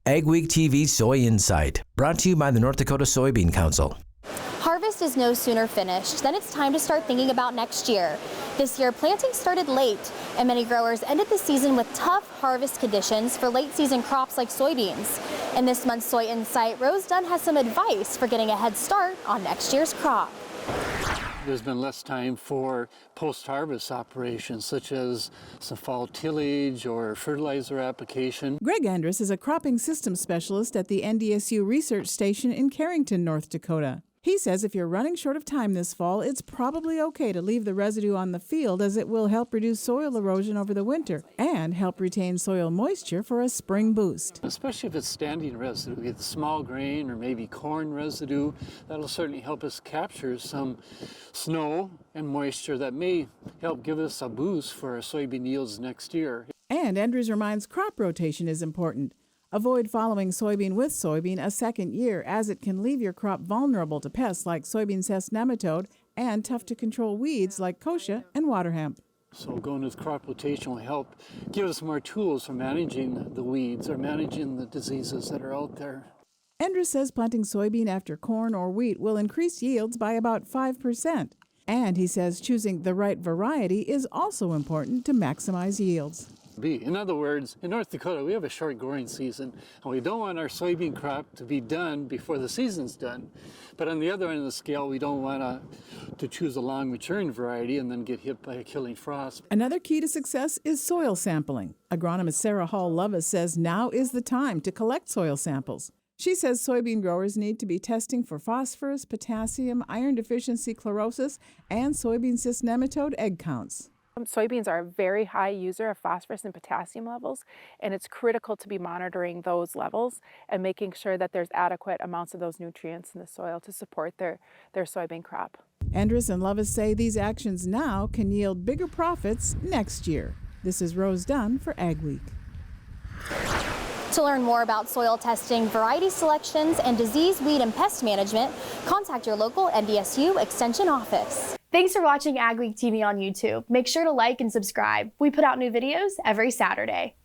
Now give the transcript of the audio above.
AgweekTV Soy Insight, brought to you by the North Dakota Soybean Council. Harvest is no sooner finished than it's time to start thinking about next year. This year, planting started late, and many growers ended the season with tough harvest conditions for late season crops like soybeans. In this month's Soy Insight, Dunn has some advice for getting a head start on next year's crop. There's been less time for post-harvest operations such as some fall tillage or fertilizer application. Greg Andrus is a cropping systems specialist at the NDSU Research Station in Carrington, North Dakota. He says if you're running short of time this fall, it's probably okay to leave the residue on the field as it will help reduce soil erosion over the winter and help retain soil moisture for a spring boost. Especially if it's standing residue, either small grain or maybe corn residue, that'll certainly help us capture some snow and moisture that may help give us a boost for our soybean yields next year. And Andrews reminds crop rotation is important. Avoid following soybean with soybean a second year, as it can leave your crop vulnerable to pests like soybean cest nematode and tough-to-control weeds like kochia and water hemp. So going with crop rotation will help give us more tools for managing the weeds or managing the diseases that are out there. Andrews says planting soybean after corn or wheat will increase yields by about 5%. And he says choosing the right variety is also important to maximize yields. In other words, in North Dakota, we have a short growing season, and we don't want our soybean crop to be done before the season's done. But on the other end of the scale, we don't want to choose a long maturing variety and then get hit by a killing frost. Another key to success is soil sampling. Agronomist Sarah Hall-Lovis says now is the time to collect soil samples. She says soybean growers need to be testing for phosphorus, potassium, iron deficiency, chlorosis, and soybean cyst nematode egg counts. Soybeans are a very high user of phosphorus and potassium levels, and it's critical to be monitoring those levels and making sure that there's adequate amounts of those nutrients in the soil to support their soybean crop. Andrus and Lovis say these actions now can yield bigger profits next year. This is Rose Dunn for AgWeek. To learn more about soil testing, variety selections, and disease, weed, and pest management, contact your local NDSU Extension office. Thanks for watching AgweekTV on YouTube. Make sure to like and subscribe. We put out new videos every Saturday.